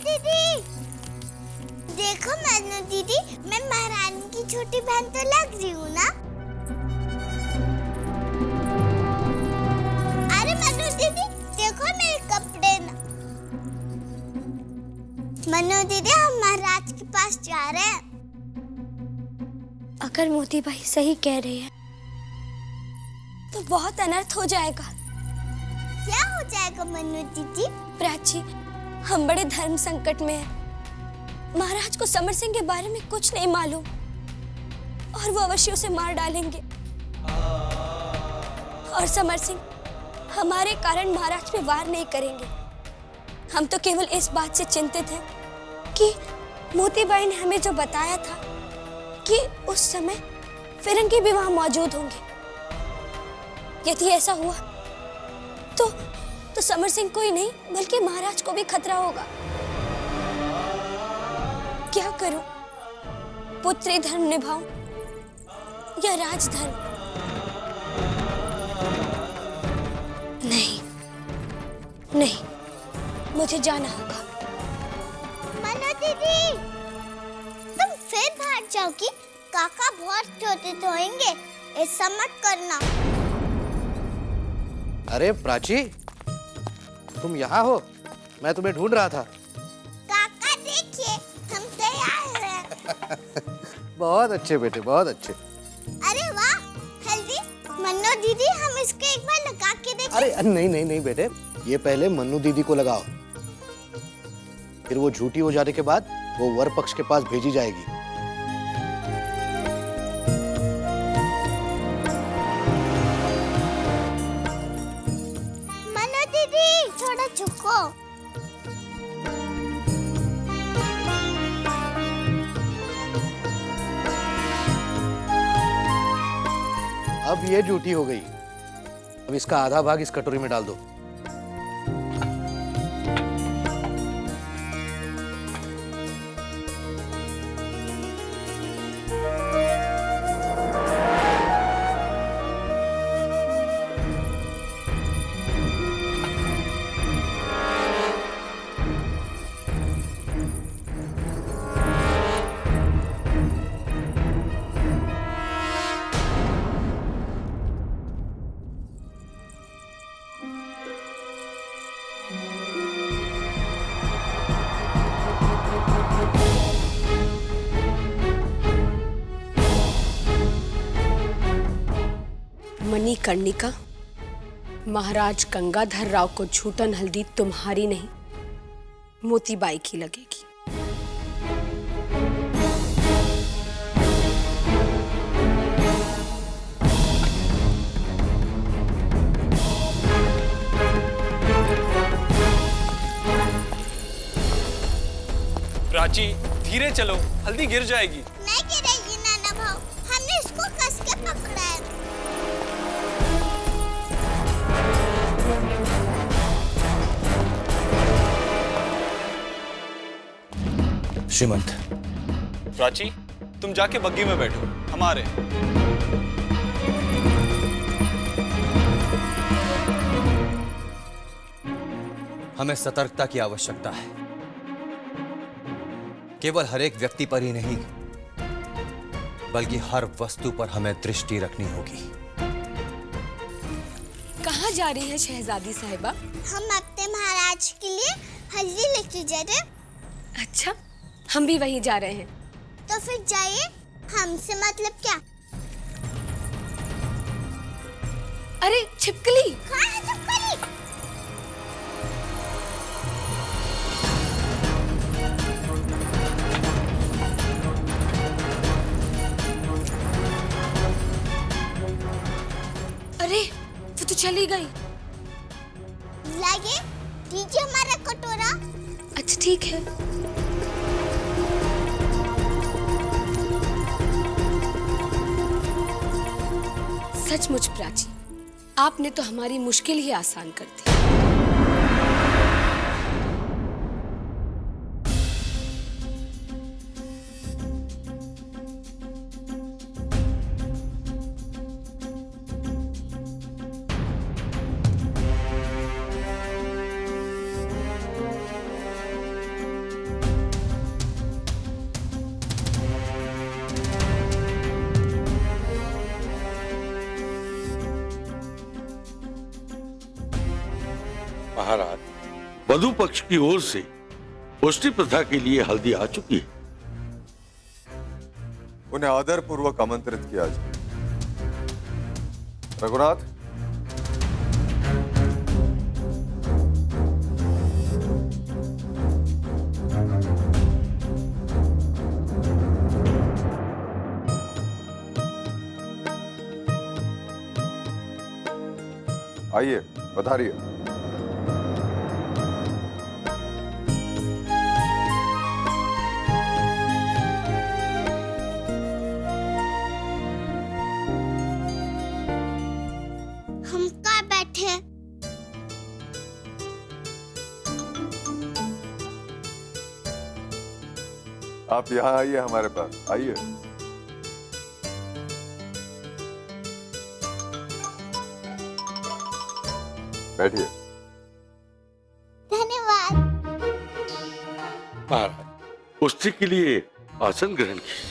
दीदी, देखो मनु दीदी, मैं महारानी की छोटी बहन तो लग रही हूँ ना? अरे मनु दीदी, देखो मेरे कपड़े ना। मनु दीदी, हम महाराज के पास जा रहे हैं। अगर मोती बाई सही कह रही है तो बहुत अनर्थ हो जाएगा। क्या हो जाएगा मनु दीदी? प्राची, हम बड़े धर्म संकट में हैं। महाराज को समर सिंह के बारे में कुछ नहीं मालूम और वो अवश्य उसे मार डालेंगे। और समर सिंह हमारे कारण महाराज पे वार नहीं करेंगे। हम तो केवल इस बात से चिंतित हैं कि मोतीबाई ने हमें जो बताया था कि उस समय फिरंगी भी वहां मौजूद होंगे। यदि ऐसा हुआ तो समर सिंह को ही नहीं बल्कि महाराज को भी खतरा होगा। क्या करूं? पुत्री धर्म निभाऊं या राजधर्म? नहीं, मुझे जाना होगा। मनु दीदी, तुम फिर भाग जाओगी? काका बहुत छोटे तो होंगे, ऐसा मत करना। अरे प्राची, तुम यहाँ हो? मैं तुम्हें ढूंढ रहा था। काका देखिए, हम तैयार हैं। बहुत अच्छे बेटे, बहुत अच्छे। अरे वाह, हल्दी। मन्नू दीदी, हम इसको एक बार लगा के देखें। अरे नहीं बेटे, ये पहले मन्नू दीदी को लगाओ, फिर वो झूठी हो जाने के बाद वो वर पक्ष के पास भेजी जाएगी। मन्नू दीदी, थोड़ा झुको। अब ये झूठी हो गई। अब इसका आधा भाग इस कटोरी में डाल दो। मणिकर्णिका, महाराज गंगाधर राव को झूठन हल्दी तुम्हारी नहीं, मोतीबाई की लगेगी। प्राची, धीरे चलो, हल्दी गिर जाएगी। नहीं गिरेगी नाना भाऊ, हमने इसको कस के पकड़ा है। श्रीमंत। प्राची, तुम जाके बग्गी में बैठो, हम आ रहे हैं। हमें सतर्कता की आवश्यकता है, केवल हर एक व्यक्ति पर ही नहीं बल्कि हर वस्तु पर हमें दृष्टि रखनी होगी। कहाँ जा रही है शहजादी साहिबा? हम अपने महाराज के लिए हल्दी लेके जा रहे हैं। अच्छा, हम भी वहीं जा रहे हैं। तो फिर जाइए, हमसे मतलब क्या? अरे छिपकली! कहाँ है छिपकली? अरे वो तो चली गई। लाइए, दीजिए हमारा कटोरा। अच्छा ठीक है। सचमुच प्राची, आपने तो हमारी मुश्किल ही आसान कर दी। वधु पक्ष की ओर से पुष्टि प्रथा के लिए हल्दी आ चुकी है। उन्हें आदरपूर्वक आमंत्रित किया जाए। रघुनाथ, आइए, पधारिए। हम कहाँ बैठे हैं? आप यहाँ आइए, हमारे पास आइए। बैठिए। धन्यवाद। महाराज, पुष्टि के लिए आसन ग्रहण कीजिए।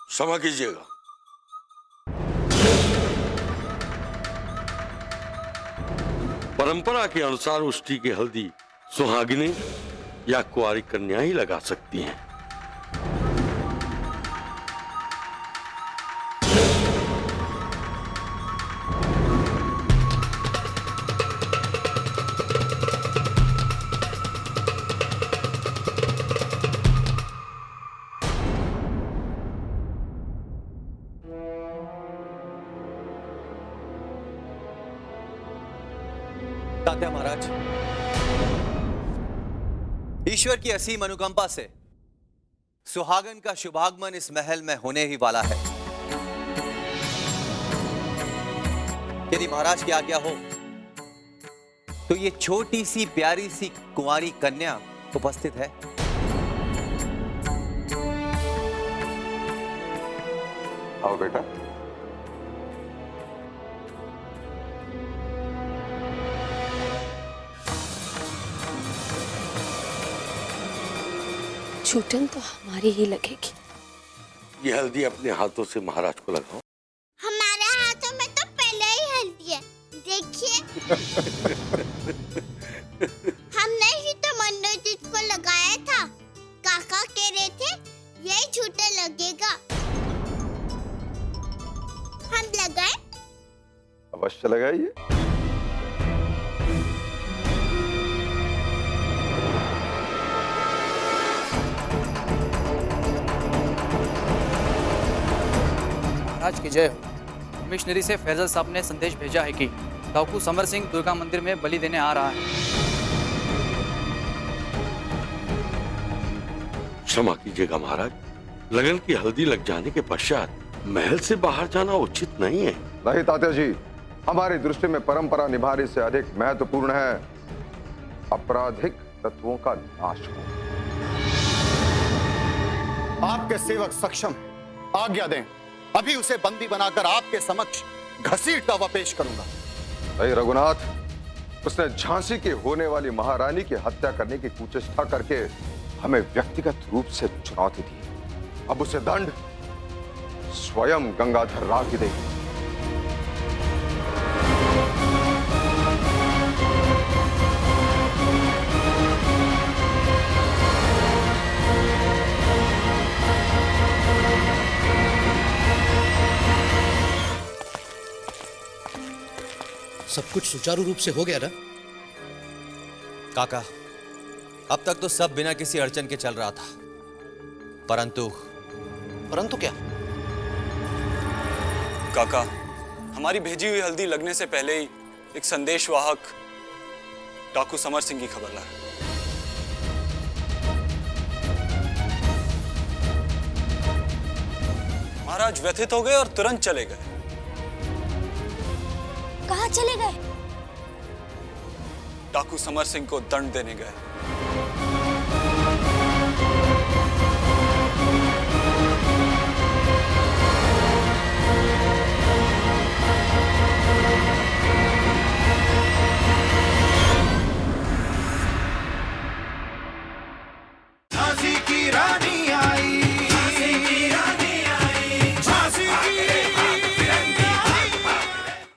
क्षमा कीजिएगा। परंपरा के अनुसार उष्टी की हल्दी सुहागिनें या कुंवारी कन्या ही लगा सकती हैं। तात्या महाराज, ईश्वर की असीम अनुकंपा से सुहागन का शुभागमन इस महल में होने ही वाला है। यदि महाराज की आज्ञा हो तो ये छोटी सी प्यारी सी कुंवारी कन्या उपस्थित है। आओ बेटा। छूटन तो हमारी ही लगेगी। ये हल्दी अपने हाथों से महाराज को लगाओ। हमारे हाथों में तो पहले ही हल्दी है, देखिए। हमने ही तो मनोजीत को लगाया था। काका कह रहे थे यही झूठा लगेगा। हम लगाए? अवश्य लगाइए। महाराज की जय हो। मिशनरी से फैजल साहब ने संदेश भेजा है कि डाकू समर सिंह दुर्गा मंदिर में बलि देने आ रहा है। क्षमा कीजिएगा महाराज, लगन की हल्दी लग जाने के पश्चात महल से बाहर जाना उचित नहीं है। नहीं तात्या जी, हमारी दृष्टि में परंपरा निभाने से अधिक महत्वपूर्ण है आपराधिक तत्वों का नाश हो। आपके सेवक सक्षम है, आज्ञा दें। अभी उसे बंदी बनाकर आपके समक्ष घसीटता हुआ पेश करूंगा। भाई रघुनाथ, उसने झांसी की होने वाली महारानी की हत्या करने की कुचेष्टा करके हमें व्यक्तिगत रूप से चुनौती दी। अब उसे दंड स्वयं गंगाधर राव की देगी। सब कुछ सुचारू रूप से हो गया ना? काका, अब तक तो सब बिना किसी अड़चन के चल रहा था, परंतु परंतु क्या? काका, हमारी भेजी हुई हल्दी लगने से पहले ही एक संदेशवाहक डाकू समर सिंह की खबर लाया। महाराज व्यथित हो गए और तुरंत चले गए। कहाँ चले गए? डाकू समर सिंह को दंड देने गए।